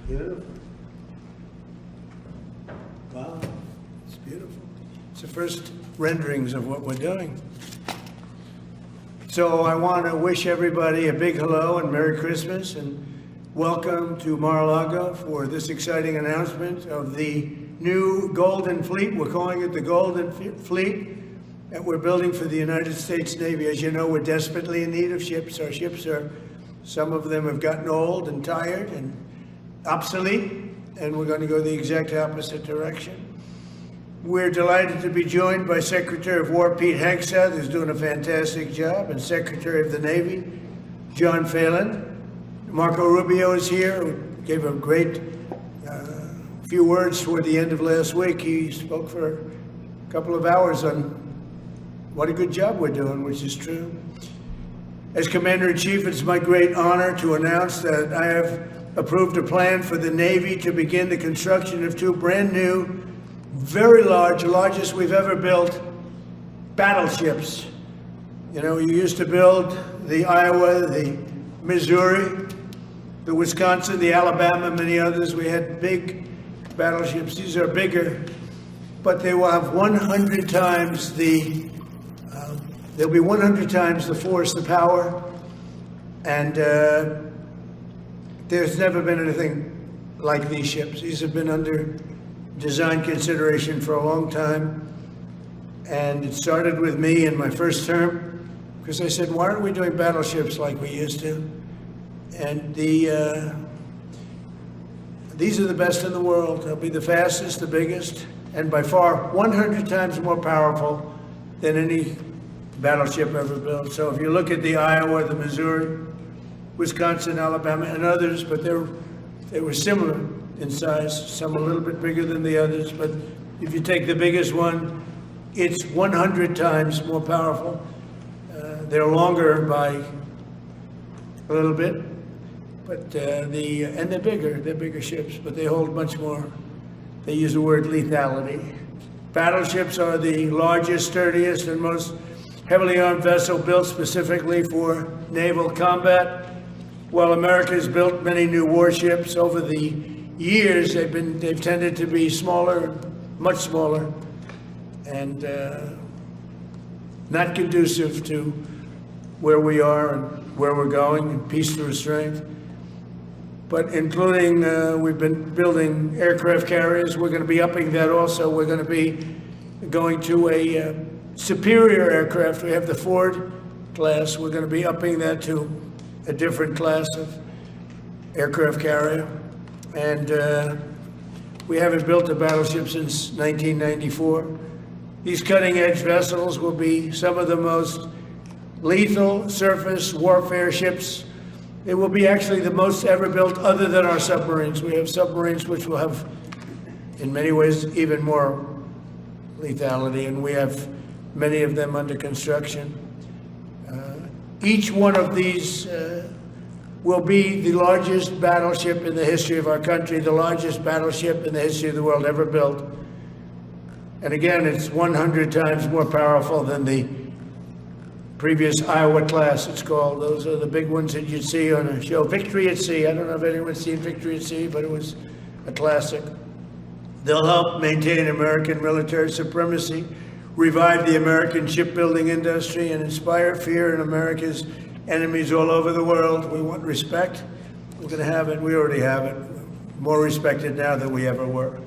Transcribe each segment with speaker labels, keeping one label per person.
Speaker 1: Beautiful. Wow, it's beautiful. It's the first renderings of what we're doing. So I want to wish everybody a big hello and Merry Christmas and welcome to Mar-a-Lago for this exciting announcement of the new Golden Fleet. We're calling it the Golden Fleet that we're building for the United States Navy. As you know, we're desperately in need of ships. Our ships are, some of them have gotten old and tired and obsolete, and we're going to go the exact opposite direction. We're delighted to be joined by Secretary of War Pete Hegseth, who's doing a fantastic job, and Secretary of the Navy, John Phelan. Marco Rubio is here, who gave a great few words toward the end of last week. He spoke for a couple of hours on what a good job we're doing, which is true. As Commander-in-Chief, it's my great honor to announce that I have approved a plan for the Navy to begin the construction of two brand new, very large, largest we've ever built, battleships. You know, you used to build the Iowa, the Missouri, the Wisconsin, the Alabama, many others. We had big battleships. These are bigger, but they will have 100 times the, they'll be 100 times the force, the power, and there's never been anything like these ships. These have been under design consideration for a long time. And it started with me in my first term, because I said, why aren't we doing battleships like we used to? And these are the best in the world. They'll be the fastest, the biggest, and by far 100 times more powerful than any battleship ever built. So if you look at the Iowa, the Missouri, Wisconsin, Alabama, and others, but they were similar in size, some a little bit bigger than the others, but if you take the biggest one, it's 100 times more powerful. They're longer by a little bit, but and they're bigger ships, but they hold much more. They use the word lethality. Battleships are the largest, sturdiest, and most heavily armed vessel built specifically for naval combat. While America has built many new warships over the years, they've tended to be smaller, much smaller, and not conducive to where we are and where we're going, and peace through strength. But including, we've been building aircraft carriers. We're going to be upping that also. We're going to be going to a superior aircraft. We have the Ford class. We're going to be upping that to a different class of aircraft carrier. And we haven't built a battleship since 1994. These cutting-edge vessels will be some of the most lethal surface warfare ships. They will be actually the most ever built other than our submarines. We have submarines which will have, in many ways, even more lethality, and we have many of them under construction. Each one of these will be the largest battleship in the history of our country, the largest battleship in the history of the world ever built. And again, it's 100 times more powerful than the previous Iowa class, it's called. Those are the big ones that you'd see on a show. Victory at Sea. I don't know if anyone's seen Victory at Sea, but it was a classic. They'll help maintain American military supremacy, revive the American shipbuilding industry, and inspire fear in America's enemies all over the world. We want respect. We're going to have it. We already have it. More respected now than we ever were.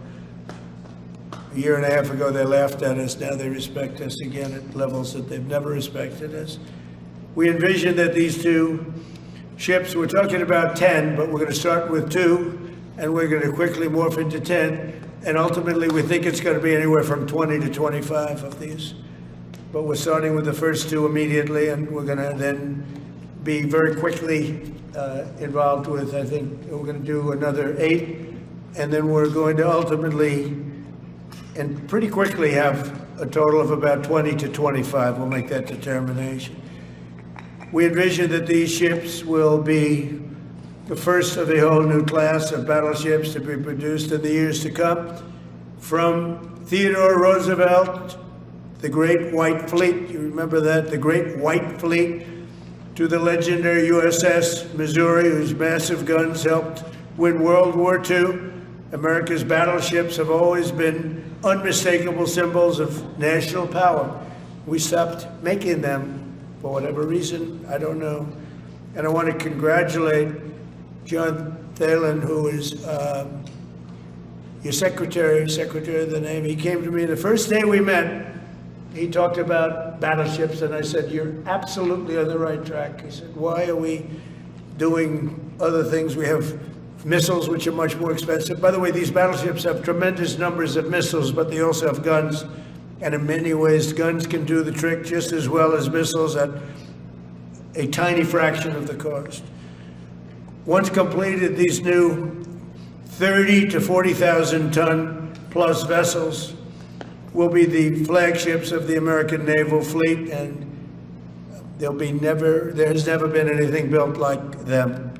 Speaker 1: A year and a half ago, they laughed at us. Now they respect us again at levels that they've never respected us. We envision that these two ships, we're talking about 10, but we're going to start with 2, and we're going to quickly morph into 10. And ultimately, we think it's going to be anywhere from 20 to 25 of these. But we're starting with the first 2 immediately, and we're going to then be very quickly involved with, I think, we're going to do another 8. And then we're going to ultimately, and pretty quickly, have a total of about 20 to 25. We'll make that determination. We envision that these ships will be the first of a whole new class of battleships to be produced in the years to come. From Theodore Roosevelt, the Great White Fleet, you remember that, the Great White Fleet, to the legendary USS Missouri, whose massive guns helped win World War II. America's battleships have always been unmistakable symbols of national power. We stopped making them for whatever reason, I don't know. And I want to congratulate John Thalen, who is your secretary of the Navy. He came to me the first day we met. He talked about battleships, and I said, "You're absolutely on the right track." He said, "Why are we doing other things? We have missiles, which are much more expensive." By the way, these battleships have tremendous numbers of missiles, but they also have guns. And in many ways, guns can do the trick just as well as missiles at a tiny fraction of the cost. Once completed, these new 30 to 40,000 ton plus vessels will be the flagships of the American naval fleet, and there has never been anything built like them.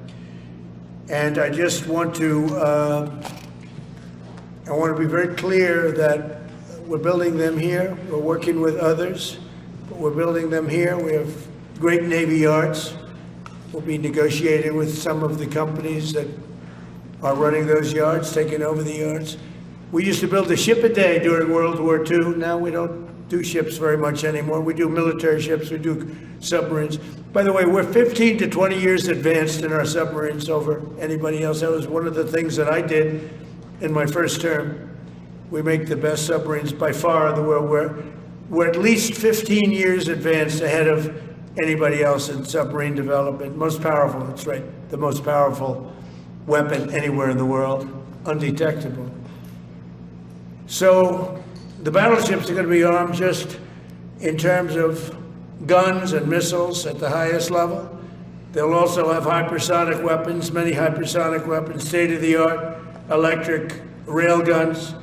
Speaker 1: And I just want to be very clear that we're building them here. We're working with others, but we're building them here. We have great Navy yards. We'll be negotiating with some of the companies that are running those yards, taking over the yards. We used to build a ship a day during World War II. Now we don't do ships very much anymore. We do military ships, we do submarines. By the way, we're 15 to 20 years advanced in our submarines over anybody else. That was one of the things that I did in my first term. We make the best submarines by far in the world. We're at least 15 years advanced ahead of anybody else in submarine development. Most powerful, that's right, the most powerful weapon anywhere in the world, undetectable. So the battleships are going to be armed just in terms of guns and missiles at the highest level. They'll also have hypersonic weapons, many hypersonic weapons, state-of-the-art electric rail guns,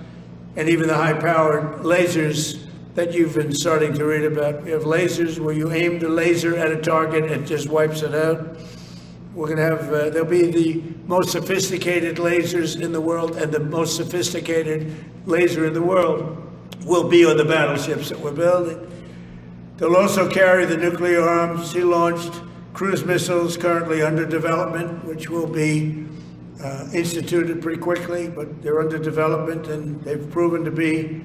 Speaker 1: and even the high-powered lasers that you've been starting to read about. We have lasers where you aim the laser at a target, it just wipes it out. We're going to have, they'll be the most sophisticated lasers in the world, and the most sophisticated laser in the world will be on the battleships that we're building. They'll also carry the nuclear armed, sea-launched cruise missiles currently under development, which will be instituted pretty quickly, but they're under development and they've proven to be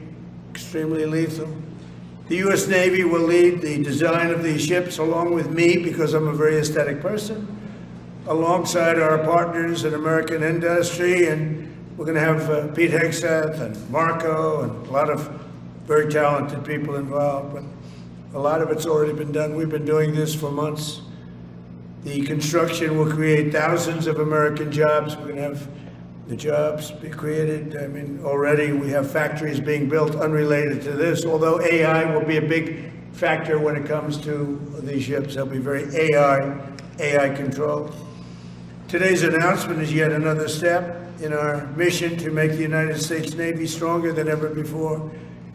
Speaker 1: extremely lethal. The U.S. Navy will lead the design of these ships along with me, because I'm a very aesthetic person, alongside our partners in American industry, and we're going to have Pete Hegseth and Marco and a lot of very talented people involved, but a lot of it's already been done. We've been doing this for months. The construction will create thousands of American jobs. We're going to have the jobs be created. I mean, already we have factories being built unrelated to this, although AI will be a big factor when it comes to these ships. They'll be very AI controlled. Today's announcement is yet another step in our mission to make the United States Navy stronger than ever before.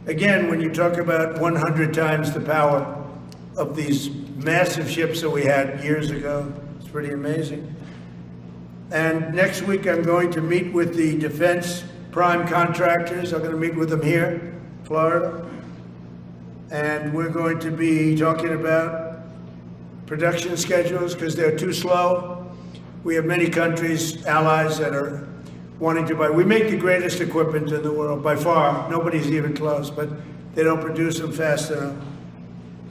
Speaker 1: Again, when you talk about 100 times the power of these massive ships that we had years ago, it's pretty amazing. And next week, I'm going to meet with the defense prime contractors. I'm going to meet with them here, Florida. And we're going to be talking about production schedules because they're too slow. We have many countries, allies, that are wanting to buy. We make the greatest equipment in the world by far. Nobody's even close, but they don't produce them fast enough.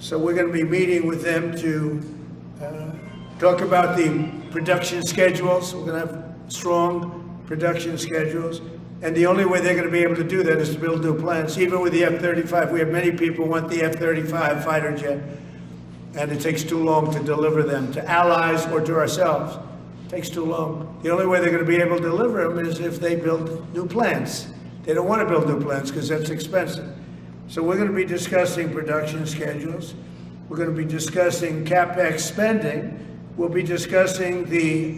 Speaker 1: So we're going to be meeting with them to talk about the production schedules. We're going to have strong production schedules. And the only way they're going to be able to do that is to build new plants. Even with the F-35, we have many people who want the F-35 fighter jet, and it takes too long to deliver them to allies or to ourselves. It takes too long. The only way they're going to be able to deliver them is if they build new plants. They don't want to build new plants because that's expensive. So we're going to be discussing production schedules. We're going to be discussing CapEx spending. We'll be discussing the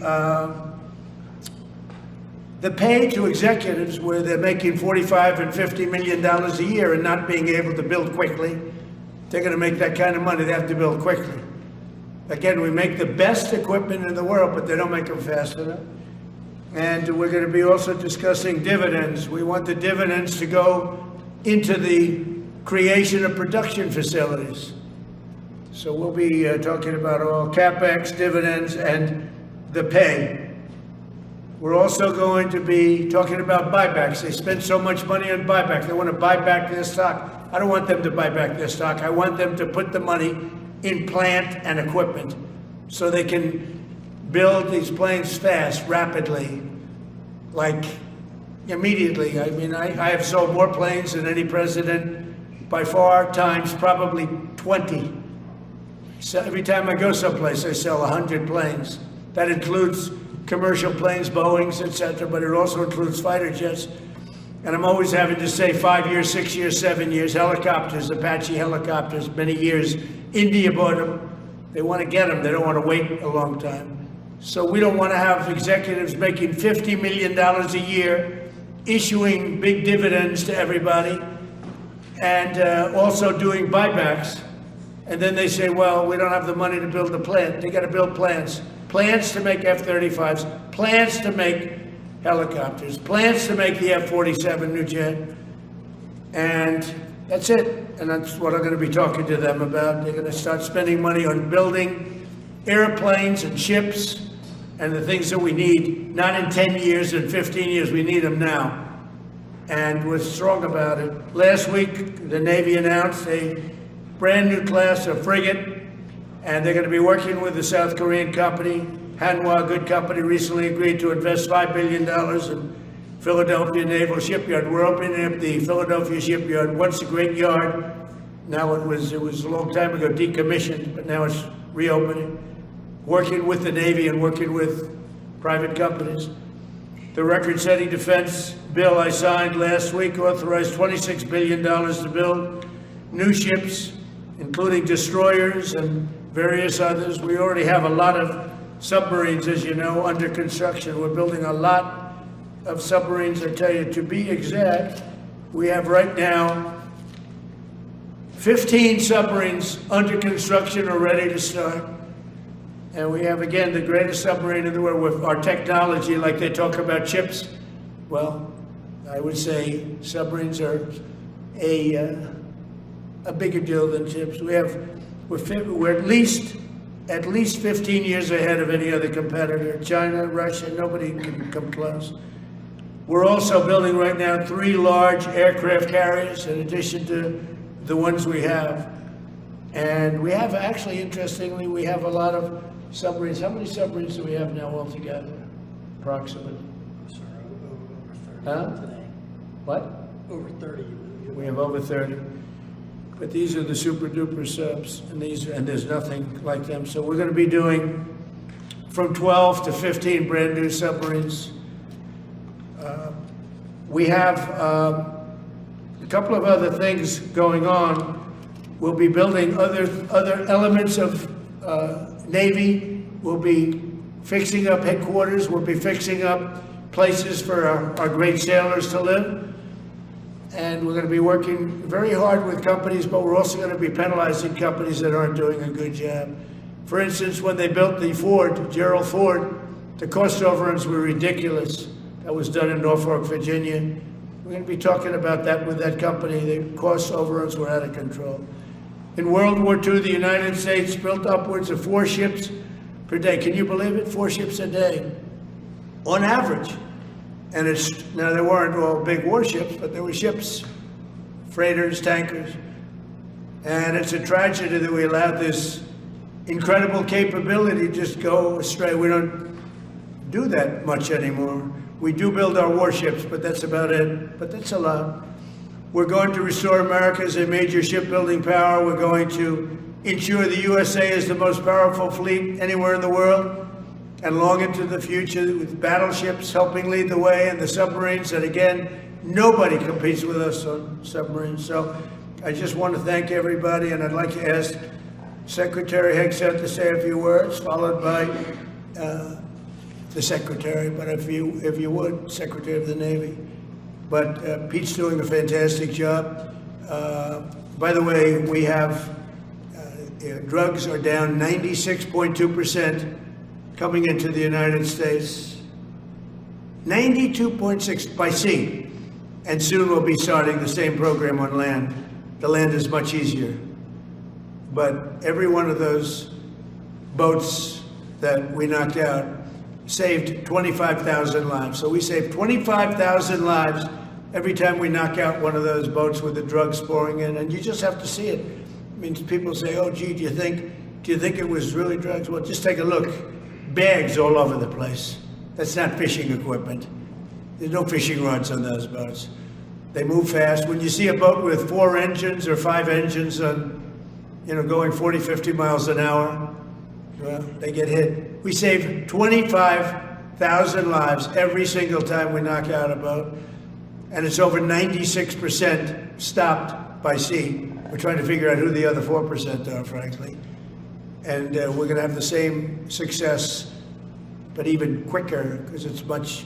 Speaker 1: pay to executives where they're making $45 and $50 million a year and not being able to build quickly. They're going to make that kind of money. They have to build quickly. Again, we make the best equipment in the world, but they don't make them fast enough. And we're going to be also discussing dividends. We want the dividends to go into the creation of production facilities. So we'll be talking about all CapEx, dividends, and the pay. We're also going to be talking about buybacks. They spend so much money on buyback. They want to buy back their stock. I don't want them to buy back their stock. I want them to put the money in plant and equipment so they can build these planes fast, rapidly, like immediately. I mean, I have sold more planes than any president by far, times probably 20. So every time I go someplace, I sell 100 planes. That includes commercial planes, Boeings, etc., but it also includes fighter jets. And I'm always having to say 5 years, 6 years, 7 years, helicopters, Apache helicopters, many years. India bought them. They want to get them. They don't want to wait a long time. So we don't want to have executives making $50 million a year, issuing big dividends to everybody, and also doing buybacks. And then they say, well, we don't have the money to build the plant. They got to build plants. Plans to make F-35s, plans to make helicopters, plans to make the F-47 new jet. And that's it. And that's what I'm going to be talking to them about. They're going to start spending money on building airplanes and ships and the things that we need, not in 10 years and 15 years. We need them now. And we're strong about it. Last week, the Navy announced a brand new class of frigate, and they're going to be working with the South Korean company. Hanwha, a good company, recently agreed to invest $5 billion in Philadelphia Naval Shipyard. We're opening up the Philadelphia Shipyard. Once a great yard. Now it was a long time ago decommissioned, but now it's reopening. Working with the Navy and working with private companies. The record-setting defense bill I signed last week authorized $26 billion to build new ships, including destroyers and various others. We already have a lot of submarines, as you know, under construction. We're building a lot of submarines. I tell you, to be exact, we have right now 15 submarines under construction or ready to start. And we have, again, the greatest submarine in the world with our technology, like they talk about chips. Well, I would say submarines are a bigger deal than chips. We're at least 15 years ahead of any other competitor. China, Russia, nobody can come close. We're also building right now 3 large aircraft carriers in addition to the ones we have. And we have, actually, interestingly, we have a lot of submarines. How many submarines do we have now altogether, approximately?
Speaker 2: Sir, over 30
Speaker 1: Huh?
Speaker 2: today.
Speaker 1: What?
Speaker 2: Over 30.
Speaker 1: We have over 30. But these are the super duper subs, and there's nothing like them. So we're going to be doing from 12 to 15 brand new submarines. We have a couple of other things going on. We'll be building other elements of Navy. We'll be fixing up headquarters. We'll be fixing up places for our great sailors to live. And we're going to be working very hard with companies, but we're also going to be penalizing companies that aren't doing a good job. For instance, when they built the Ford, Gerald Ford, the cost overruns were ridiculous. That was done in Norfolk, Virginia. We're going to be talking about that with that company. The cost overruns were out of control. In World War II, the United States built upwards of 4 ships per day. Can you believe it? 4 ships a day, on average. And now there weren't all big warships, but there were ships, freighters, tankers. And it's a tragedy that we allowed this incredible capability just go astray. We don't do that much anymore. We do build our warships, but that's about it. But that's a lot. We're going to restore America as a major shipbuilding power. We're going to ensure the USA is the most powerful fleet anywhere in the world, and long into the future, with battleships helping lead the way, and the submarines. And again, nobody competes with us on submarines. So I just want to thank everybody, and I'd like to ask Secretary Hegseth to say a few words, followed by the Secretary, but if you would, Secretary of the Navy. But Pete's doing a fantastic job. By the way, we have drugs are down 96.2% coming into the United States. 92.6 by sea. And soon we'll be starting the same program on land. The land is much easier. But every one of those boats that we knocked out saved 25,000 lives. So we save 25,000 lives every time we knock out one of those boats with the drugs pouring in, and you just have to see it. I mean, people say, "Oh, gee, do you think it was really drugs?" Well, just take a look. Bags all over the place. That's not fishing equipment. There's no fishing rods on those boats. They move fast. When you see a boat with 4 engines or 5 engines on, going 40, 50 miles an hour, well, they get hit. We save 25,000 lives every single time we knock out a boat, and it's over 96% stopped by sea. We're trying to figure out who the other 4% are, frankly. And we're going to have the same success, but even quicker, because it's much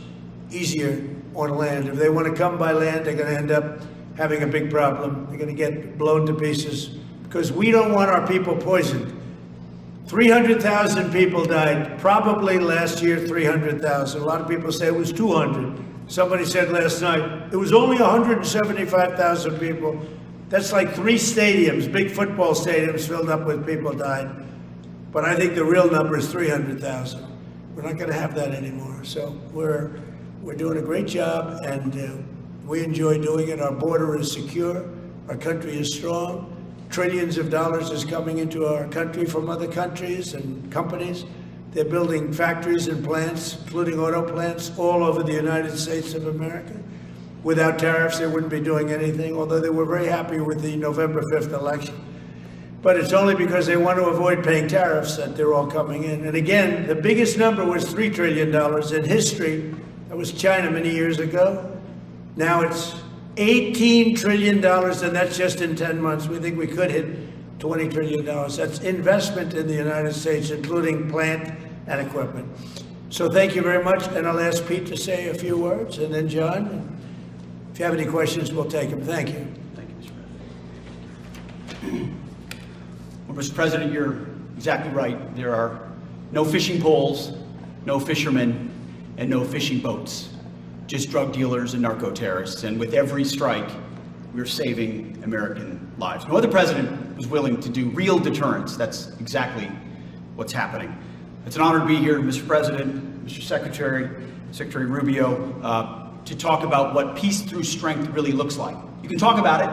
Speaker 1: easier on land. If they want to come by land, they're going to end up having a big problem. They're going to get blown to pieces, because we don't want our people poisoned. 300,000 people died, probably last year 300,000. A lot of people say it was 200. Somebody said last night it was only 175,000 people. That's like 3 stadiums, big football stadiums filled up with people died. But I think the real number is 300,000. We're not going to have that anymore. So we're doing a great job, and we enjoy doing it. Our border is secure. Our country is strong. Trillions of dollars is coming into our country from other countries and companies. They're building factories and plants, including auto plants, all over the United States of America. Without tariffs, they wouldn't be doing anything, although they were very happy with the November 5th election. But it's only because they want to avoid paying tariffs that they're all coming in. And again, the biggest number was $3 trillion in history. That was China many years ago. Now it's $18 trillion, and that's just in 10 months. We think we could hit $20 trillion. That's investment in the United States, including plant and equipment. So thank you very much, and I'll ask Pete to say a few words, and then John. If you have any questions, we'll take them. Thank you.
Speaker 3: Thank you, Mr. President. Well, Mr. President, you're exactly right. There are no fishing poles, no fishermen, and no fishing boats. Just drug dealers and narco-terrorists. And with every strike, we're saving American lives. No other president was willing to do real deterrence. That's exactly what's happening. It's an honor to be here, Mr. President, Mr. Secretary, Secretary Rubio, to talk about what peace through strength really looks like. You can talk about it,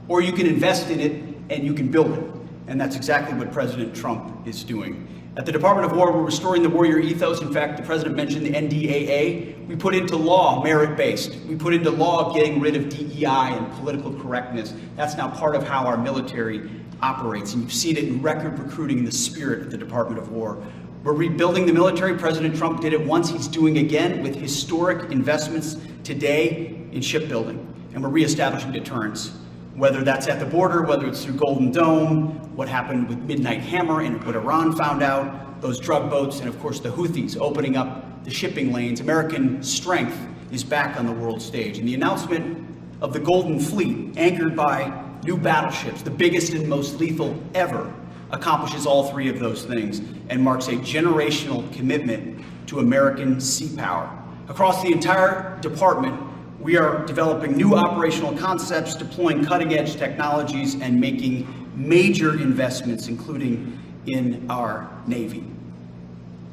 Speaker 3: or you can invest in it, and you can build it. And that's exactly what President Trump is doing. At the Department of War, we're restoring the warrior ethos. In fact, the president mentioned the NDAA. We put into law merit-based. We put into law getting rid of DEI and political correctness. That's now part of how our military operates. And you've seen it in record recruiting in the spirit of the Department of War. We're rebuilding the military. President Trump did it once. He's doing again with historic investments today in shipbuilding. And we're reestablishing deterrence, whether that's at the border, whether it's through Golden Dome, what happened with Midnight Hammer and what Iran found out, those drug boats, and of course the Houthis opening up the shipping lanes. American strength is back on the world stage. And the announcement of the Golden Fleet, anchored by new battleships, the biggest and most lethal ever, accomplishes all 3 of those things and marks a generational commitment to American sea power. Across the entire department, we are developing new operational concepts, deploying cutting-edge technologies, and making major investments, including in our Navy.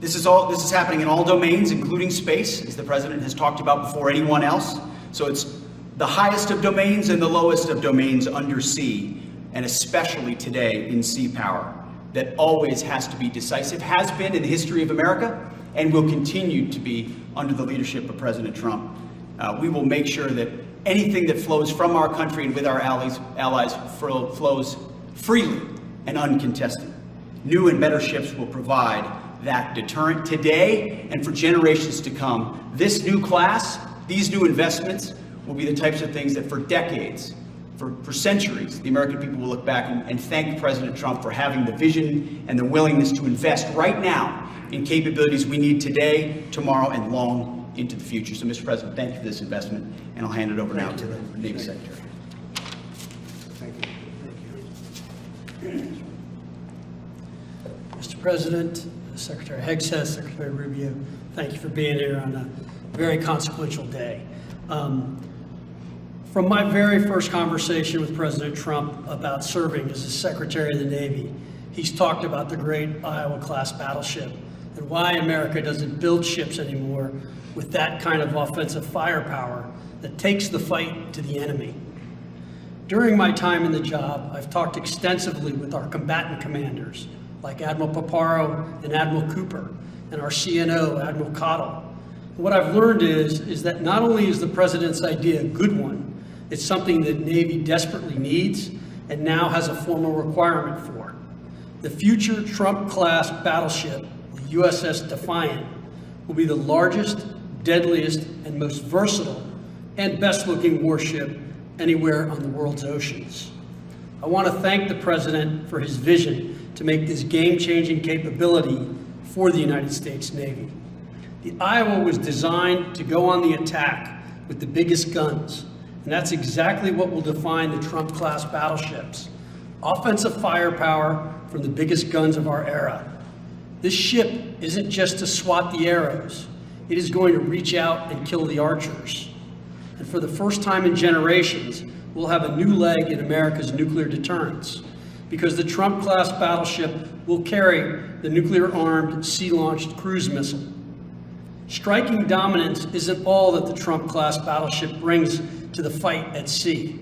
Speaker 3: This is happening in all domains, including space, as the president has talked about before anyone else. So it's the highest of domains and the lowest of domains under sea, and especially today in sea power, that always has to be decisive, has been in the history of America, and will continue to be under the leadership of President Trump. We will make sure that anything that flows from our country and with our allies flows freely and uncontested. New and better ships will provide that deterrent today and for generations to come. This new class, these new investments, will be the types of things that for decades, for centuries, the American people will look back and thank President Trump for having the vision and the willingness to invest right now in capabilities we need today, tomorrow, and long into the future. So, Mr. President, thank you for this investment, and I'll hand it over now to the Navy Secretary.
Speaker 1: Thank you.
Speaker 4: Mr. President, Secretary Hegseth, Secretary Rubio, thank you for being here on a very consequential day. From my very first conversation with President Trump about serving as the Secretary of the Navy, he's talked about the great Iowa-class battleship and and why America doesn't build ships anymore with that kind of offensive firepower that takes the fight to the enemy. During my time in the job, I've talked extensively with our combatant commanders, like Admiral Paparo and Admiral Cooper, and our CNO, Admiral Cottle. What I've learned is that not only is the president's idea a good one, it's something that Navy desperately needs and now has a formal requirement for. The future Trump-Class Battleship, the USS Defiant, will be the largest, deadliest, and most versatile and best-looking warship anywhere on the world's oceans. I want to thank the President for his vision to make this game-changing capability for the United States Navy. The Iowa was designed to go on the attack with the biggest guns, and that's exactly what will define the Trump-class battleships. Offensive firepower from the biggest guns of our era. This ship isn't just to swat the arrows. It is going to reach out and kill the archers. And for the first time in generations, we'll have a new leg in America's nuclear deterrence, because the Trump-class battleship will carry the nuclear-armed, sea-launched cruise missile. Striking dominance isn't all that the Trump-class battleship brings to the fight at sea.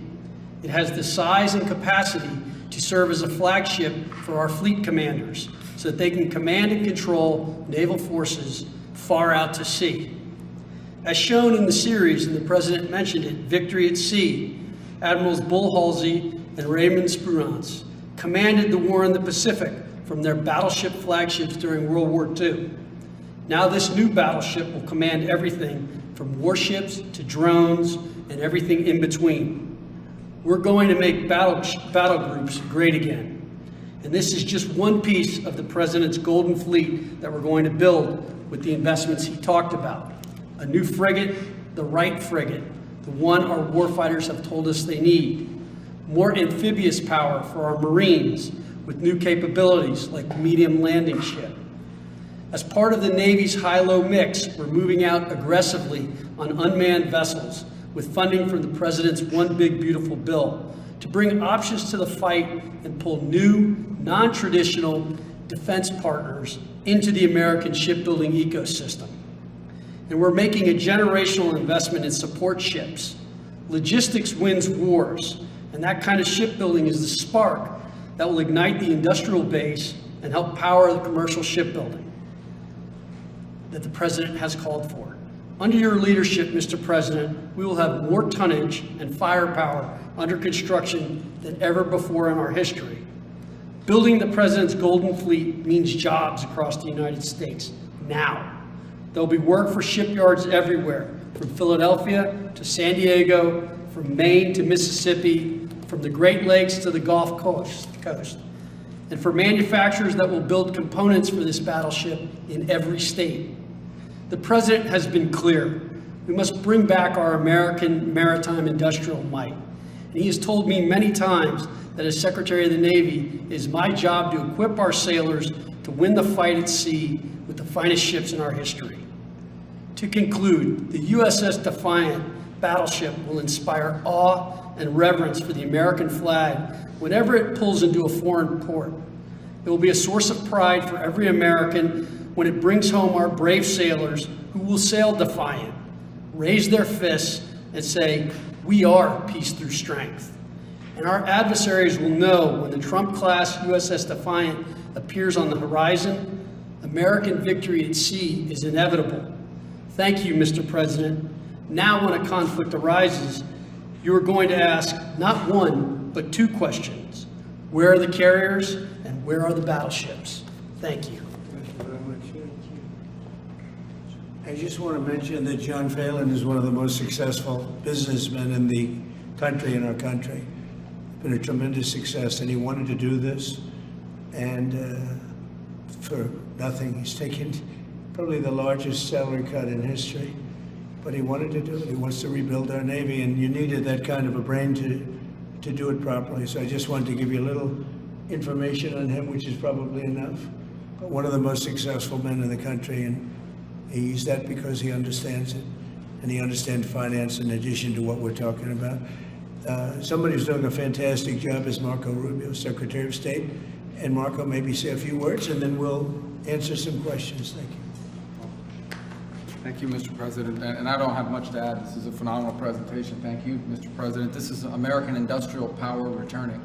Speaker 4: It has the size and capacity to serve as a flagship for our fleet commanders so that they can command and control naval forces far out to sea. As shown in the series, and the President mentioned it, Victory at Sea, Admirals Bull Halsey and Raymond Spruance commanded the war in the Pacific from their battleship flagships during World War II. Now this new battleship will command everything from warships to drones and everything in between. We're going to make battle groups great again. And this is just one piece of the President's golden fleet that we're going to build with the investments he talked about. A new frigate, the right frigate, the one our warfighters have told us they need. More amphibious power for our Marines with new capabilities like the medium landing ship. As part of the Navy's high-low mix, we're moving out aggressively on unmanned vessels with funding from the President's One Big Beautiful Bill to bring options to the fight and pull new, non-traditional defense partners into the American shipbuilding ecosystem. And we're making a generational investment in support ships. Logistics wins wars, and that kind of shipbuilding is the spark that will ignite the industrial base and help power the commercial shipbuilding that the President has called for. Under your leadership, Mr. President, we will have more tonnage and firepower under construction than ever before in our history. Building the President's Golden Fleet means jobs across the United States now. There'll be work for shipyards everywhere, from Philadelphia to San Diego, from Maine to Mississippi, from the Great Lakes to the Gulf Coast. And for manufacturers that will build components for this battleship in every state. The President has been clear. We must bring back our American maritime industrial might. And he has told me many times that as Secretary of the Navy, it is my job to equip our sailors to win the fight at sea with the finest ships in our history. To conclude, the USS Defiant battleship will inspire awe and reverence for the American flag whenever it pulls into a foreign port. It will be a source of pride for every American when it brings home our brave sailors who will sail defiant, raise their fists, and say, "We are peace through strength." And our adversaries will know when the Trump-class USS Defiant appears on the horizon, American victory at sea is inevitable. Thank you, Mr. President. Now when a conflict arises, you are going to ask not one, but two questions. Where are the carriers and where are the battleships? Thank you.
Speaker 1: Thank you very much. I just want to mention that John Phelan is one of the most successful businessmen in the country, in our country. Been a tremendous success, and he wanted to do this, and for nothing. He's taken probably the largest salary cut in history, but he wanted to do it. He wants to rebuild our Navy, and you needed that kind of a brain to do it properly. So I just wanted to give you a little information on him, which is probably enough. But one of the most successful men in the country, and he's that because he understands it, and he understands finance in addition to what we're talking about. Somebody who's doing a fantastic job is Marco Rubio, Secretary of State. And Marco, maybe say a few words, and then we'll answer some questions. Thank you.
Speaker 5: Thank you, Mr. President, and I don't have much to add. This is a phenomenal presentation. Thank you, Mr. President. This is American industrial power returning.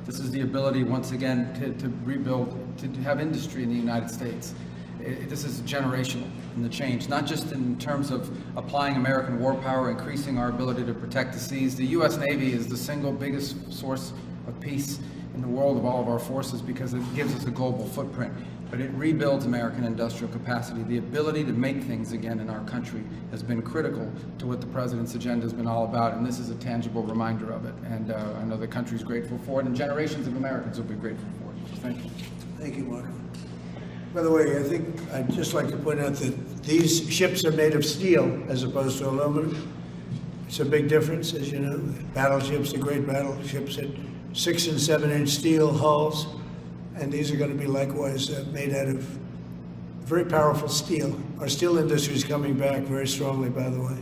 Speaker 5: This is the ability, once again, to rebuild, to have industry in the United States. This is generational in the change, not just in terms of applying American war power, increasing our ability to protect the seas. The U.S. Navy is the single biggest source of peace in the world of all of our forces because it gives us a global footprint. But it rebuilds American industrial capacity. The ability to make things again in our country has been critical to what the President's agenda has been all about, and this is a tangible reminder of it. And I know the country's grateful for it, and generations of Americans will be grateful for it. So thank you.
Speaker 1: Thank you, Mark. By the way, I think I'd just like to point out that these ships are made of steel as opposed to aluminum. It's a big difference, as you know. Battleships, the great battleships, had 6- and 7-inch steel hulls, and these are going to be likewise made out of very powerful steel. Our steel industry is coming back very strongly, by the way.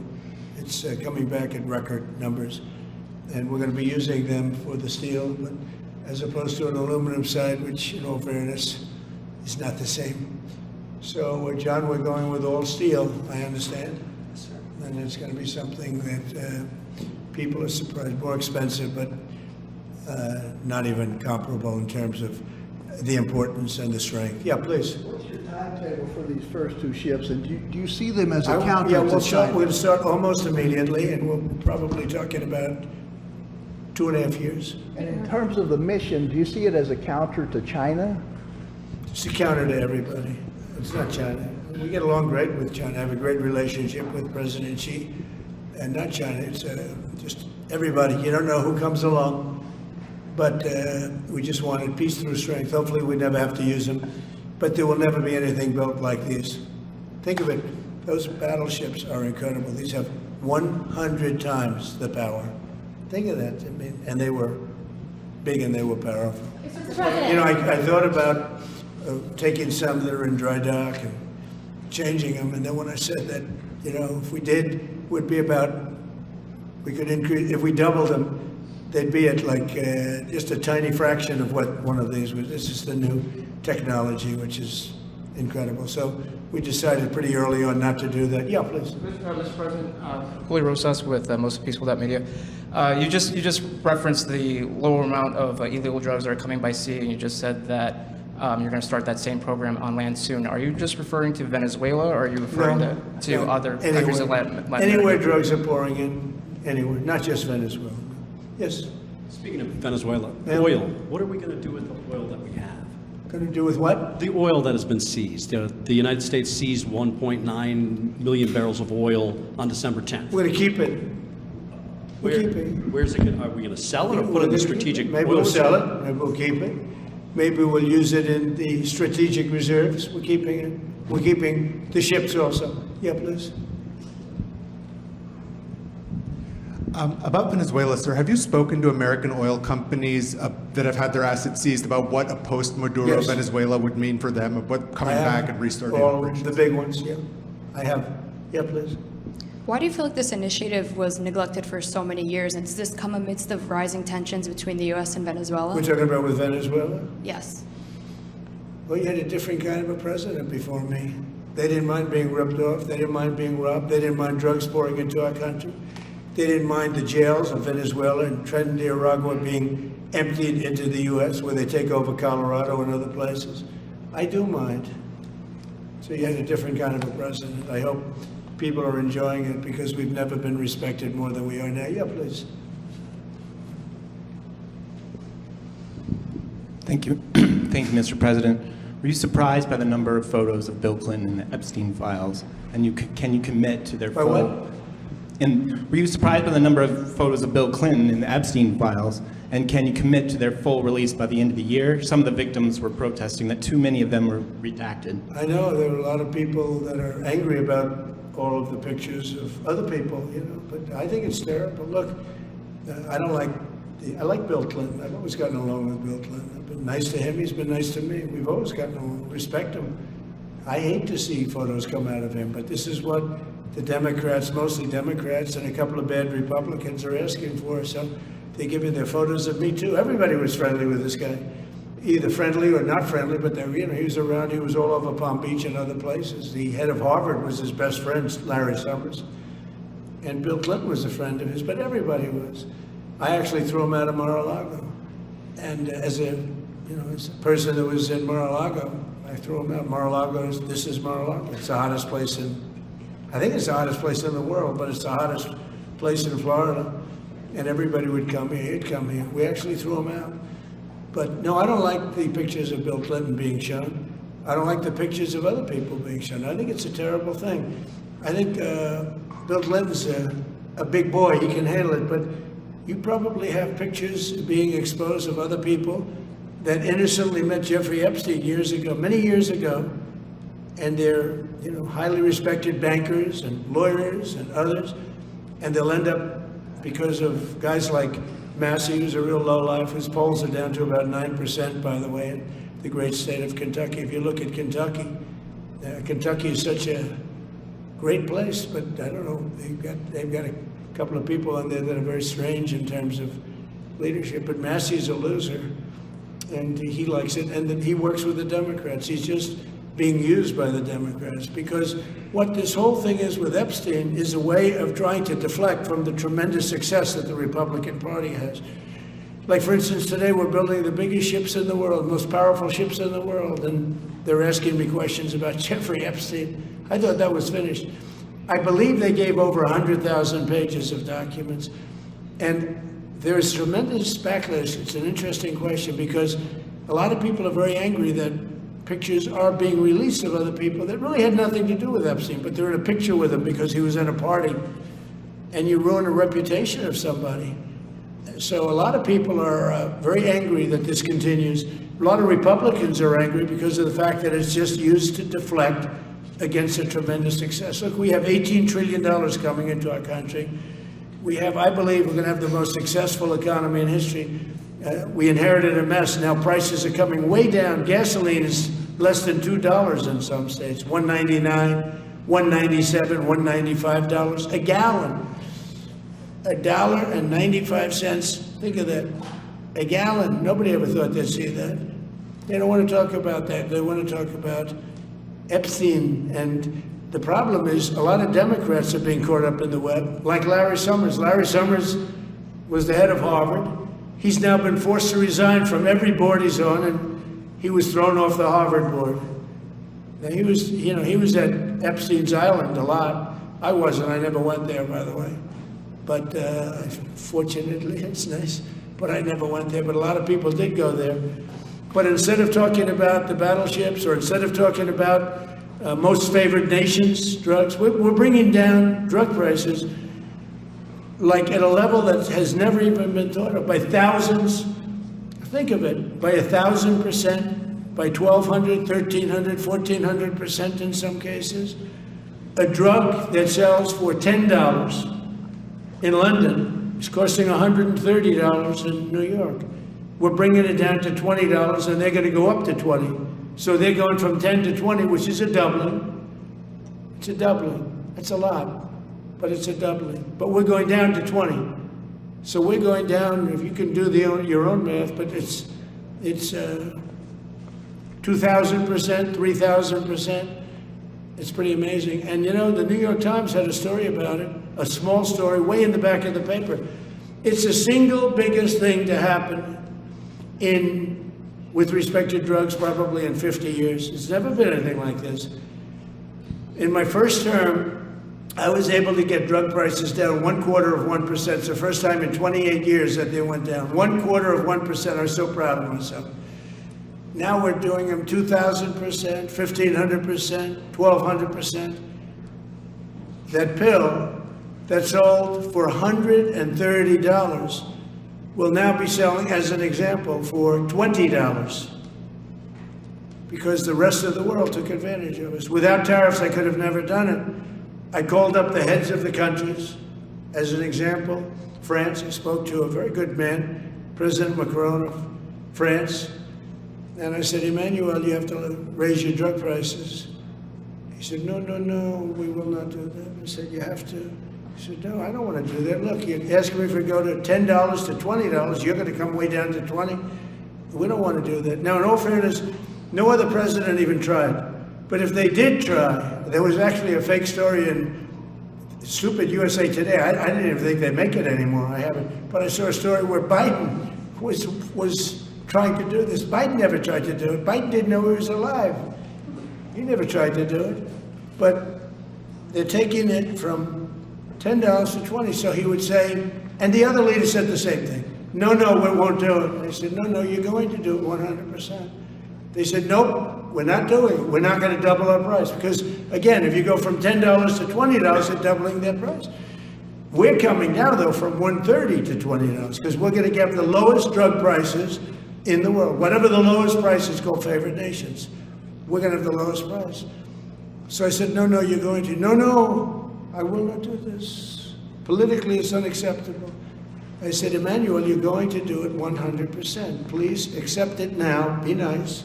Speaker 1: It's coming back at record numbers, and we're going to be using them for the steel, but as opposed to an aluminum side, which, in all fairness, is not the same. So, John, we're going with all steel, I understand.
Speaker 2: Yes, sir.
Speaker 1: And it's going to be something that people are surprised, more expensive, but not even comparable in terms of the importance and the strength. Yeah, please.
Speaker 6: What's your timetable for these first two ships, and do you see them as a
Speaker 1: Yeah,
Speaker 6: counter to China?
Speaker 1: we'll start almost immediately, and we'll probably talk in about 2.5 years.
Speaker 6: And in terms of the mission, do you see it as a counter to China?
Speaker 1: It's a counter to everybody. It's not China. We get along great with China. I have a great relationship with President Xi, and not China. It's just everybody. You don't know who comes along, but we just wanted peace through strength. Hopefully we never have to use them, but there will never be anything built like these. Think of it. Those battleships are incredible. These have 100 times the power. Think of that. I mean, and they were big and they were powerful.
Speaker 7: Mr. President.
Speaker 1: You know, I thought about taking some that are in dry dock and changing them, and then when I said that, you know, if we did, would be about, we could increase, if we doubled them, they'd be at like just a tiny fraction of what one of these was. This is the new technology, which is incredible. So we decided pretty early on not to do that. Yeah, please.
Speaker 8: Mr. President, Julio Rosas with Most Peaceful Media. You just referenced the lower amount of illegal drugs that are coming by sea, and you just said that you're going to start that same program on land soon. Are you just referring to Venezuela, or are you referring to other countries in Latin America?
Speaker 1: Anywhere drugs are pouring in, anywhere, not just Venezuela. Yes.
Speaker 9: Speaking of Venezuela,
Speaker 1: Yeah.
Speaker 9: oil, what are we going to do with the oil that we have?
Speaker 1: Going to do with what?
Speaker 9: The oil that has been seized. The United States seized 1.9 million barrels of oil on December 10th.
Speaker 1: We're going to keep it. We're keeping.
Speaker 9: Where's it going? Are we going to sell it or put it in the strategic
Speaker 1: Maybe
Speaker 9: oil
Speaker 1: we'll sell
Speaker 9: reserve?
Speaker 1: it, maybe we'll keep it. Maybe we'll use it in the strategic reserves. We're keeping it. We're keeping the ships also. Yeah, please.
Speaker 10: About Venezuela, sir, have you spoken to American oil companies that have had their assets seized about what a post-Maduro
Speaker 1: Yes.
Speaker 10: Venezuela would mean for them, of what coming
Speaker 1: I have
Speaker 10: back and restarting
Speaker 1: all
Speaker 10: operations?
Speaker 1: the big ones, yeah. I have. Yeah, please.
Speaker 7: Why do you feel like this initiative was neglected for so many years, and does this come amidst the rising tensions between the U.S. and Venezuela?
Speaker 1: We're talking about with Venezuela?
Speaker 7: Yes.
Speaker 1: Well, you had a different kind of a president before me. They didn't mind being ripped off. They didn't mind being robbed. They didn't mind drugs pouring into our country. They didn't mind the jails of Venezuela and Trinidad and Nicaragua being emptied into the U.S., where they take over Colorado and other places. I do mind. So you had a different kind of a president. I hope people are enjoying it because we've never been respected more than we are now. Yeah, please.
Speaker 11: Thank you. Thank you, Mr. President. Were you surprised by the number of photos of Bill Clinton in the Epstein files? And can you commit to their
Speaker 1: By
Speaker 11: full...
Speaker 1: what?
Speaker 11: And were you surprised by the number of photos of Bill Clinton in the Epstein files? And can you commit to their full release by the end of the year? Some of the victims were protesting that too many of them were redacted.
Speaker 1: I know there are a lot of people that are angry about all of the pictures of other people, you know, but I think it's terrible. Look, I like Bill Clinton. I've always gotten along with Bill Clinton. I've been nice to him. He's been nice to me. We've always gotten along. Respect him. I hate to see photos come out of him, but this is what the Democrats, mostly Democrats, and a couple of bad Republicans are asking for. So they give you their photos of me too. Everybody was friendly with this guy. either friendly or not friendly, but they, you know, he was around. He was all over Palm Beach and other places. The head of Harvard was his best friend, Larry Summers, and Bill Clinton was a friend of his. But everybody was. I actually threw him out of Mar-a-Lago, and as a person who was in Mar-a-Lago, I threw him out. Mar-a-Lago, this is Mar-a-Lago. It's the hottest place I think it's the hottest place in the world, but it's the hottest place in Florida. And everybody would come here, he'd come here. We actually threw him out. But no, I don't like the pictures of Bill Clinton being shown. I don't like the pictures of other people being shown. I think it's a terrible thing. I think Bill Clinton's a big boy, he can handle it, but you probably have pictures being exposed of other people that innocently met Jeffrey Epstein years ago, many years ago, and they're highly respected bankers and lawyers and others, and they'll end up, because of guys like Massey, who's a real lowlife, whose polls are down to about 9%, by the way, in the great state of Kentucky. If you look at Kentucky, Kentucky is such a great place, but I don't know, they've got a couple of people on there that are very strange in terms of leadership, but Massey's a loser, and he likes it, and then he works with the Democrats. He's just being used by the Democrats, because what this whole thing is with Epstein is a way of trying to deflect from the tremendous success that the Republican Party has. Like, for instance, today we're building the biggest ships in the world, most powerful ships in the world, and they're asking me questions about Jeffrey Epstein. I thought that was finished. I believe they gave over 100,000 pages of documents, and there's tremendous backlash. It's an interesting question, because a lot of people are very angry that pictures are being released of other people that really had nothing to do with Epstein, but they're in a picture with him because he was in a party, and you ruin a reputation of somebody. So a lot of people are very angry that this continues. A lot of Republicans are angry because of the fact that it's just used to deflect against a tremendous success. Look, we have $18 trillion coming into our country. We have, I believe, we're going to have the most successful economy in history. We inherited a mess. Now prices are coming way down. Gasoline is less than $2 in some states. $1.99, $1.97, $1.95 a gallon. $1.95. Think of that. A gallon. Nobody ever thought they'd see that. They don't want to talk about that. They want to talk about Epstein. And the problem is a lot of Democrats are being caught up in the web, like Larry Summers. Larry Summers was the head of Harvard. He's now been forced to resign from every board he's on, and he was thrown off the Harvard board. Now he was at Epstein's Island a lot. I wasn't. I never went there, by the way. But fortunately, it's nice. But I never went there. But a lot of people did go there. But instead of talking about the battleships, or instead of talking about most favored nations drugs, we're bringing down drug prices like at a level that has never even been thought of, by thousands. Think of it, by 1,000%, by 1,200, 1,300, 1,400% in some cases. A drug that sells for $10 in London is costing $130 in New York. We're bringing it down to $20, and they're going to go up to 20. So they're going from 10 to 20, which is a doubling. It's a doubling. It's a lot, but it's a doubling. But we're going down to 20. So we're going down, if you can do your own math, but it's 2,000%, 3,000%. It's pretty amazing. And the New York Times had a story about it, a small story, way in the back of the paper. It's the single biggest thing to happen with respect to drugs probably in 50 years. It's never been anything like this. In my first term, I was able to get drug prices down 1/4%. It's the first time in 28 years that they went down. 1/4%. I'm so proud of myself. Now we're doing them 2,000%, 1,500%, 1,200%. That pill that sold for $130 will now be selling, as an example, for $20. Because the rest of the world took advantage of us. Without tariffs, I could have never done it. I called up the heads of the countries. As an example, France, I spoke to a very good man, President Macron of France, and I said, Emmanuel, you have to raise your drug prices. He said, no, we will not do that. I said, you have to. He said, no, I don't want to do that. Look, you're asking me if we go to $10 to $20, you're going to come way down to 20. We don't want to do that. Now, in all fairness, no other president even tried. But if they did try, there was actually a fake story in stupid USA Today. I didn't even think they make it anymore. I haven't. But I saw a story where Biden was trying to do this. Biden never tried to do it. Biden didn't know he was alive. He never tried to do it. But they're taking it from $10 to $20. So he would say, and the other leader said the same thing. No, we won't do it. I said, no, you're going to do it 100%. They said, nope, we're not doing it. We're not going to double our price. Because, again, if you go from $10 to $20, they're doubling their price. We're coming now, though, from $130 to $20, because we're going to get the lowest drug prices in the world. Whatever the lowest price is called favored nations. We're going to have the lowest price. So I said, no, you're going to. No, I will not do this. Politically, it's unacceptable. I said, Emmanuel, you're going to do it 100%. Please accept it now. Be nice.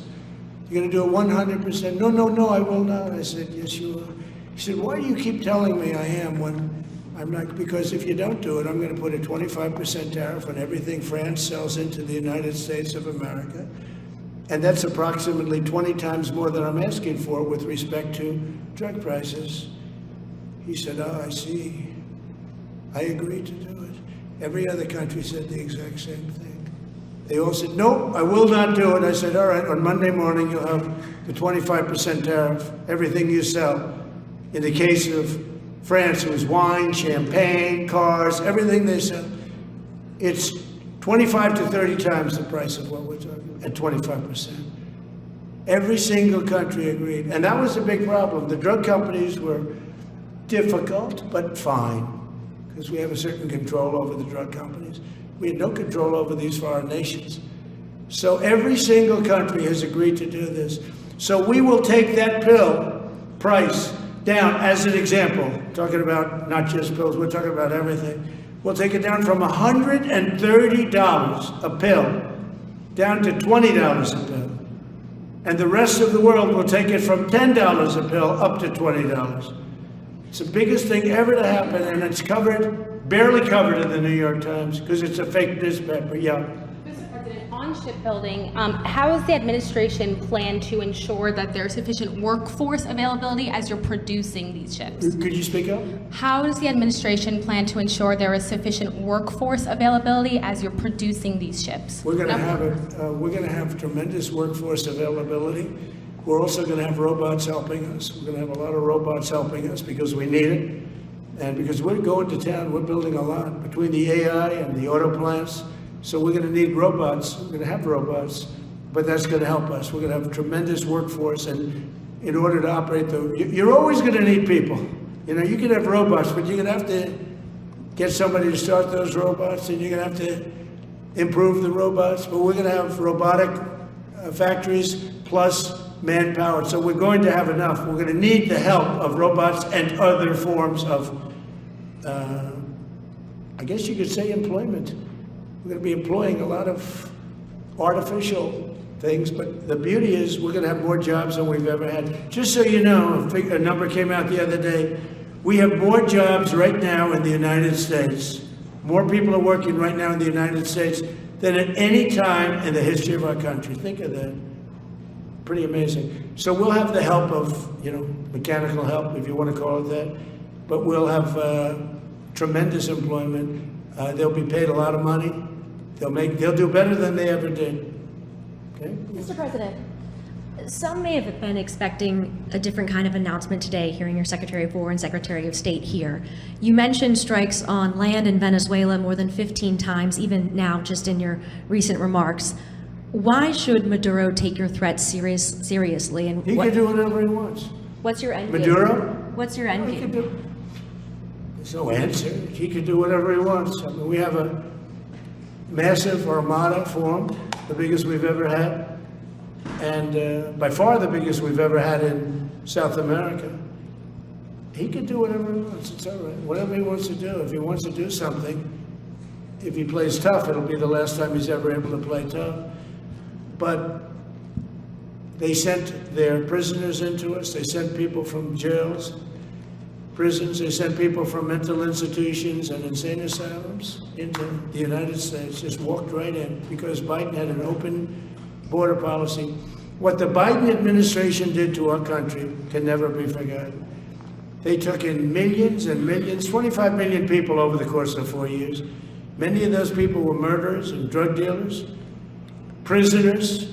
Speaker 1: You're going to do it 100%. No, I will not. I said, yes, you are. He said, why do you keep telling me I am when I'm not? Because if you don't do it, I'm going to put a 25% tariff on everything France sells into the United States of America. And that's approximately 20 times more than I'm asking for with respect to drug prices. He said, oh, I see. I agree to do it. Every other country said the exact same thing. They all said, no, I will not do it. I said, all right, on Monday morning, you'll have the 25% tariff, everything you sell. In the case of France, it was wine, champagne, cars, everything they sell. It's 25 to 30 times the price of what we're talking about, at 25%. Every single country agreed. And that was a big problem. The drug companies were difficult, but fine, because we have a certain control over the drug companies. We had no control over these foreign nations. So every single country has agreed to do this. So we will take that pill price down, as an example, talking about not just pills, we're talking about everything. We'll take it down from $130 a pill down to $20 a pill. And the rest of the world will take it from $10 a pill up to $20. It's the biggest thing ever to happen, and it's covered, barely covered in the New York Times, because it's a fake newspaper. Yeah.
Speaker 12: Mr. President, on shipbuilding, how is the administration plan to ensure that there's sufficient workforce availability as you're producing these ships?
Speaker 1: Could you speak up?
Speaker 12: How does the administration plan to ensure there is sufficient workforce availability as you're producing these ships?
Speaker 1: We're going to have we're going to have tremendous workforce availability. We're also going to have robots helping us. We're going to have a lot of robots helping us because we need it. And because we're going to town, we're building a lot between the AI and the auto plants. So we're going to need robots. We're going to have robots, but that's going to help us. We're going to have a tremendous workforce. And in order to operate you're always going to need people. You know, you can have robots, but you're going to have to get somebody to start those robots, and you're going to have to improve the robots. But we're going to have robotic factories plus manpower. So we're going to have enough. We're going to need the help of robots and other forms of, I guess you could say, employment. We're going to be employing a lot of artificial things, but the beauty is we're going to have more jobs than we've ever had. Just so you know, a number came out the other day. We have more jobs right now in the United States. More people are working right now in the United States than at any time in the history of our country. Think of that. Pretty amazing. So we'll have the help of, mechanical help, if you want to call it that, but we'll have tremendous employment. They'll be paid a lot of money. They'll do better than they ever did. Okay?
Speaker 13: Mr. President, some may have been expecting a different kind of announcement today, hearing your Secretary of War and Secretary of State here. You mentioned strikes on land in Venezuela more than 15 times, even now, just in your recent remarks. Why should Maduro take your threats seriously? And
Speaker 1: he can do whatever he wants.
Speaker 13: What's your end game?
Speaker 1: Maduro?
Speaker 13: What's your end game?
Speaker 1: There's no answer. He can do whatever he wants. I mean, we have a massive armada formed, the biggest we've ever had, and by far the biggest we've ever had in South America. He can do whatever he wants. It's all right. Whatever he wants to do. If he wants to do something, if he plays tough, it'll be the last time he's ever able to play tough. But they sent their prisoners into us. They sent people from jails, prisons. They sent people from mental institutions and insane asylums into the United States. Just walked right in because Biden had an open border policy. What the Biden administration did to our country can never be forgotten. They took in millions and millions, 25 million people over the course of 4 years. Many of those people were murderers and drug dealers, prisoners,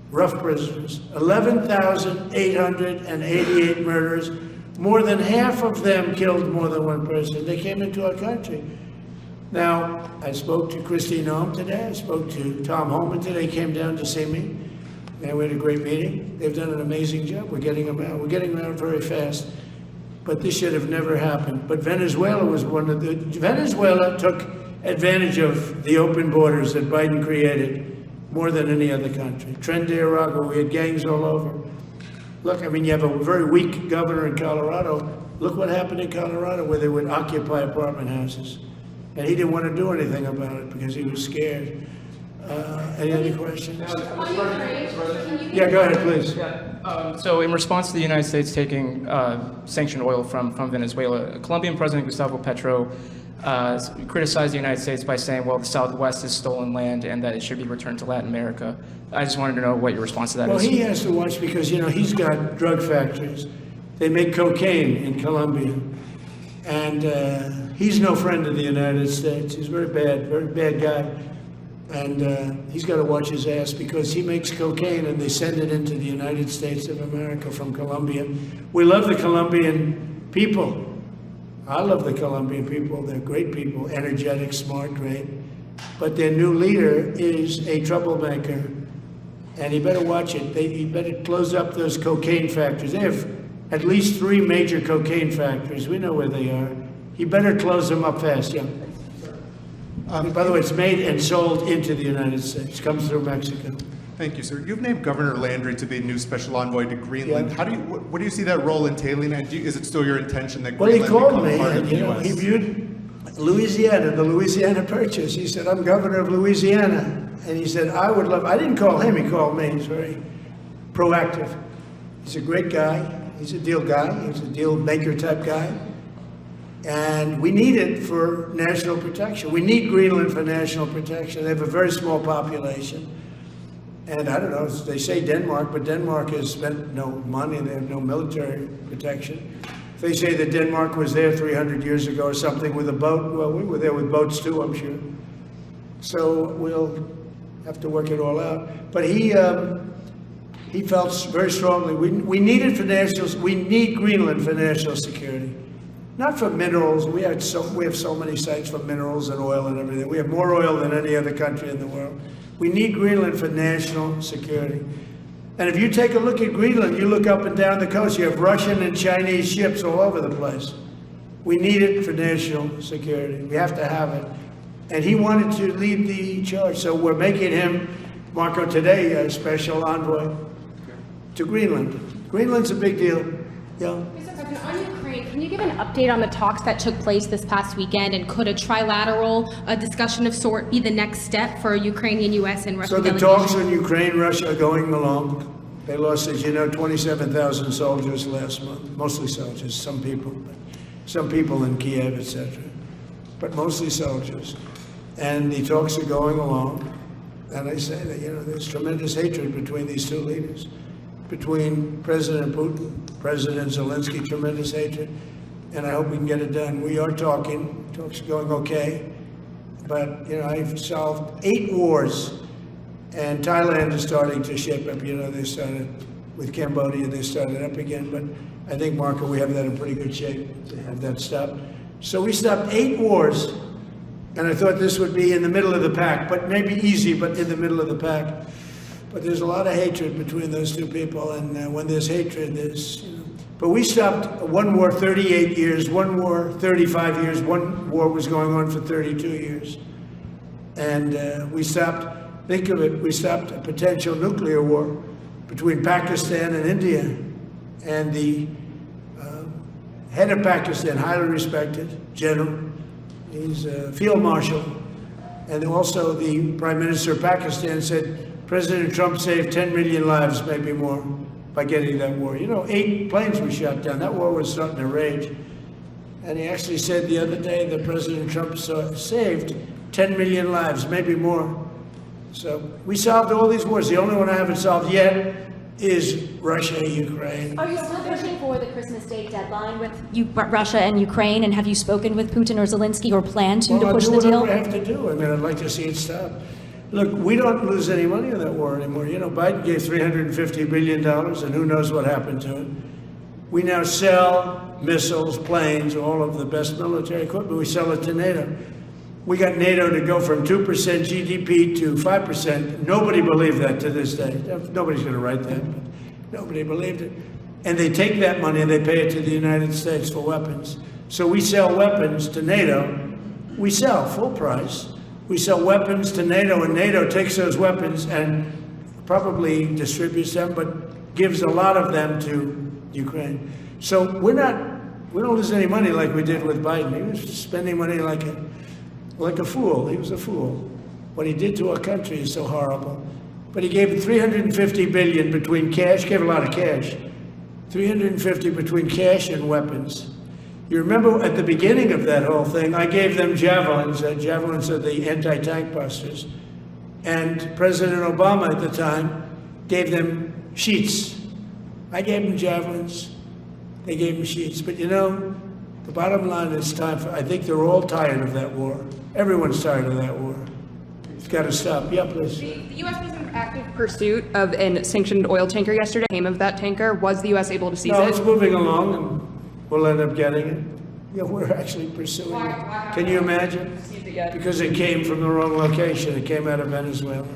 Speaker 1: rough prisoners. 11,888 murders. More than half of them killed more than one person. They came into our country. Now, I spoke to Christine Noem today. I spoke to Tom Homan today. He came down to see me. And we had a great meeting. They've done an amazing job. We're getting them out. We're getting them out very fast. But this should have never happened. But Venezuela was Venezuela took advantage of the open borders that Biden created more than any other country. Tren de Aragua, we had gangs all over. Look, I mean, you have a very weak governor in Colorado. Look what happened in Colorado where they would occupy apartment houses. And he didn't want to do anything about it because he was scared. Any other questions? Yeah, go ahead, please.
Speaker 8: So in response to the United States taking sanctioned oil from Venezuela, Colombian President Gustavo Petro criticized the United States by saying, well, the Southwest is stolen land and that it should be returned to Latin America. I just wanted to know what your response to that is.
Speaker 1: Well, he has to watch because, you know, he's got drug factories. They make cocaine in Colombia. And he's no friend of the United States. He's very bad guy. And he's got to watch his ass because he makes cocaine and they send it into the United States of America from Colombia. We love the Colombian people. I love the Colombian people. They're great people, energetic, smart, great. But their new leader is a troublemaker. And he better watch it. He better close up those cocaine factories. They have at least 3 major cocaine factories. We know where they are. He better close them up fast, yeah. By the way, it's made and sold into the United States. Comes through Mexico.
Speaker 10: Thank you, sir. You've named Governor Landry to be new special envoy to Greenland.
Speaker 1: Yeah.
Speaker 10: What do you see that role entailing? And is it still your intention that
Speaker 1: Well, he
Speaker 10: Greenland
Speaker 1: called
Speaker 10: become
Speaker 1: me,
Speaker 10: part of
Speaker 1: and
Speaker 10: the
Speaker 1: you know,
Speaker 10: U.S.?
Speaker 1: he viewed Louisiana, the Louisiana Purchase. He said, I'm governor of Louisiana. And he said, I didn't call him, he called me. He's very proactive. He's a great guy. He's a deal guy. He's a deal maker type guy. And we need it for national protection. We need Greenland for national protection. They have a very small population. And I don't know, they say Denmark, but Denmark has spent no money and they have no military protection. If they say that Denmark was there 300 years ago or something with a boat, well, we were there with boats too, I'm sure. So we'll have to work it all out. But he felt very strongly, we need it for we need Greenland for national security. Not for minerals. We have so many sites for minerals and oil and everything. We have more oil than any other country in the world. We need Greenland for national security. And if you take a look at Greenland, you look up and down the coast, you have Russian and Chinese ships all over the place. We need it for national security. We have to have it. And he wanted to lead the charge. So we're making him, Marco, today, a special envoy to Greenland. Greenland's a big deal. Yeah.
Speaker 12: Mr. President, on Ukraine, can you give an update on the talks that took place this past weekend, and could a trilateral discussion of sort be the next step for Ukrainian, U.S. and Russian
Speaker 1: So the
Speaker 12: delegations?
Speaker 1: talks on Ukraine, Russia are going along. They lost, as you know, 27,000 soldiers last month, mostly soldiers, some people in Kiev, etc., but mostly soldiers. And the talks are going along. And I say that, you know, there's tremendous hatred between these two leaders. Between President Putin, President Zelensky, tremendous hatred, and I hope we can get it done. We are talking, talks are going okay, but, you know, I've solved 8 wars, and Thailand is starting to shape up. You know, they started with Cambodia, they started up again, but I think, Marco, we have that in pretty good shape to have that stopped. So we stopped 8 wars, and I thought this would be in the middle of the pack, but maybe easy, but in the middle of the pack. But there's a lot of hatred between those two people, and when there's hatred, there's, you know. But we stopped one war 38 years, one war 35 years, one war was going on for 32 years. And we stopped, think of it, we stopped a potential nuclear war between Pakistan and India. And the head of Pakistan, highly respected general, he's a field marshal, and also the Prime Minister of Pakistan said, President Trump saved 10 million lives, maybe more, by getting that war. You know, 8 planes were shot down. That war was starting to rage. And he actually said the other day that President Trump saved 10 million lives, maybe more, So we solved all these wars. The only one I haven't solved yet is Russia, Ukraine.
Speaker 13: Are you still pushing for the Christmas Day deadline with Russia and Ukraine? And have you spoken with Putin or Zelensky or plan to push the
Speaker 1: I'll do
Speaker 13: deal?
Speaker 1: whatever I have to do. I mean, I'd like to see it stop. Look, we don't lose any money on that war anymore. You know, Biden gave $350 billion, and who knows what happened to it. We now sell missiles, planes, all of the best military equipment. We sell it to NATO. We got NATO to go from 2% GDP to 5%. Nobody believed that to this day. Nobody's going to write that, but nobody believed it. And they take that money and they pay it to the United States for weapons. So we sell weapons to NATO. We sell full price. We sell weapons to NATO, and NATO takes those weapons and probably distributes them, but gives a lot of them to Ukraine. So we don't lose any money like we did with Biden. He was spending money like a fool. He was a fool. What he did to our country is so horrible. But he gave $350 billion between cash, gave a lot of cash, $350 between cash and weapons. You remember at the beginning of that whole thing, I gave them javelins. Javelins are the anti-tank busters. And President Obama at the time gave them sheets. I gave them javelins. They gave them sheets. But you know, the bottom line is time for, I think they're all tired of that war. Everyone's tired of that war. It's got to stop. Yeah, please.
Speaker 14: The U.S. was in active pursuit of a sanctioned oil tanker yesterday. The name of that tanker, was the U.S. able to seize
Speaker 1: No,
Speaker 14: it?
Speaker 1: it's moving along, and we'll end up getting it. Yeah, we're actually pursuing it. Can you imagine? Because it came from the wrong location. It came out of Venezuela,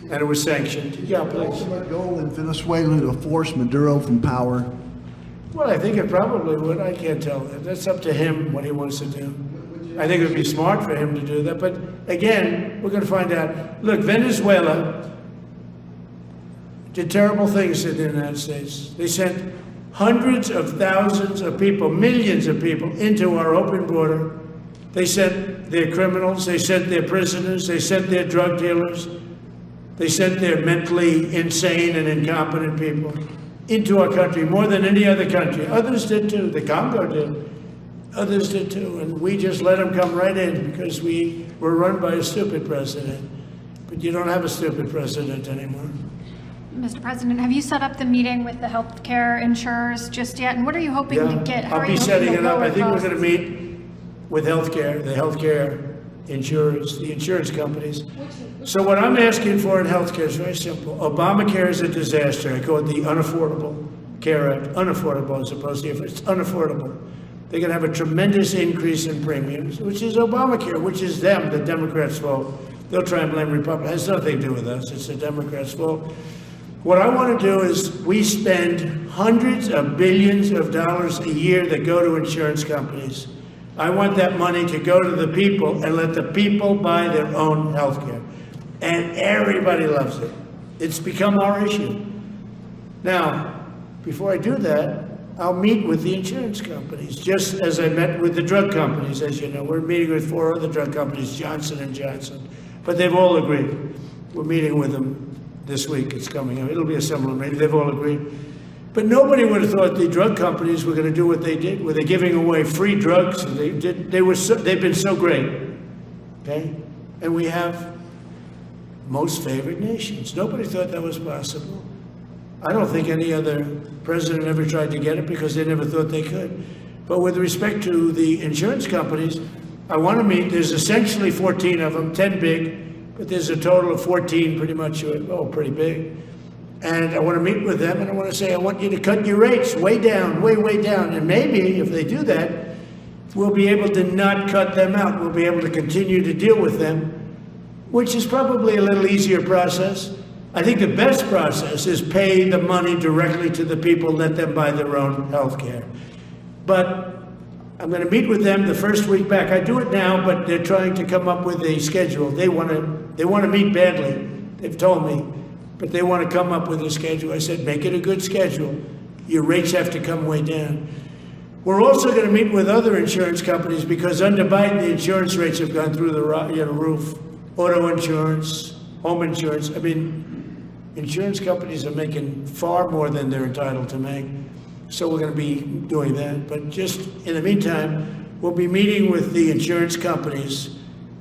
Speaker 1: and it was sanctioned. Yeah, please.
Speaker 6: Ultimate goal in Venezuela to force Maduro from power.
Speaker 1: Well, I think it probably would. I can't tell that. That's up to him what he wants to do. I think it would be smart for him to do that. But again, we're going to find out. Look, Venezuela did terrible things to the United States. They sent hundreds of thousands of people, millions of people into our open border. They sent their criminals, they sent their prisoners, they sent their drug dealers, they sent their mentally insane and incompetent people into our country more than any other country. Others did too. The Congo did. Others did too. And we just let them come right in because we were run by a stupid president. But you don't have a stupid president anymore.
Speaker 15: Mr. President, have you set up the meeting with the healthcare insurers just yet? And what are you hoping to get? How
Speaker 1: I'll
Speaker 15: are
Speaker 1: be
Speaker 15: you
Speaker 1: setting
Speaker 15: hoping
Speaker 1: it
Speaker 15: to
Speaker 1: up. I
Speaker 15: lower
Speaker 1: think we're
Speaker 15: costs?
Speaker 1: going to meet with healthcare, the healthcare insurers, the insurance companies. So what I'm asking for in healthcare is very simple. Obamacare is a disaster. I call it the Unaffordable Care Act. Unaffordable as opposed to, it's unaffordable. They're going to have a tremendous increase in premiums, which is Obamacare, which is them, the Democrats' fault. They'll try and blame Republicans. It has nothing to do with us. It's the Democrats' fault. What I want to do is we spend hundreds of billions of dollars a year that go to insurance companies. I want that money to go to the people and let the people buy their own health care. And everybody loves it. It's become our issue. Now, before I do that, I'll meet with the insurance companies, just as I met with the drug companies. As you know, we're meeting with 4 other drug companies, Johnson & Johnson. But they've all agreed. We're meeting with them this week. It's coming up. It'll be a similar meeting. They've all agreed. But nobody would have thought the drug companies were going to do what they did, where they're giving away free drugs. And they've been so great. Okay? And we have most favored nations. Nobody thought that was possible. I don't think any other president ever tried to get it because they never thought they could. But with respect to the insurance companies, I want to meet. There's essentially 14 of them, 10 big, but there's a total of 14 pretty much, pretty big. And I want to meet with them and I want to say, I want you to cut your rates way down, way down. And maybe if they do that, we'll be able to not cut them out. We'll be able to continue to deal with them, which is probably a little easier process. I think the best process is pay the money directly to the people, let them buy their own health care. But I'm going to meet with them the first week back. I do it now, but they're trying to come up with a schedule. They want to meet badly. They've told me, but they want to come up with a schedule. I said, make it a good schedule. Your rates have to come way down. We're also going to meet with other insurance companies because under Biden, the insurance rates have gone through the roof. Auto insurance, home insurance. I mean, insurance companies are making far more than they're entitled to make. So we're going to be doing that. But just in the meantime, we'll be meeting with the insurance companies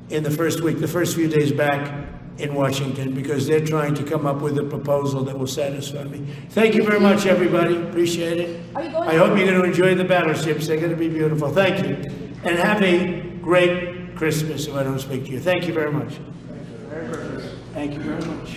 Speaker 1: in the first week, the first few days back, in Washington, because they're trying to come up with a proposal that will satisfy me. Thank you very much, everybody. Appreciate it. I hope you're going to enjoy the battleships. They're going to be beautiful. Thank you. And have a great Christmas if I don't speak to you. Thank you very much. Thank you very much.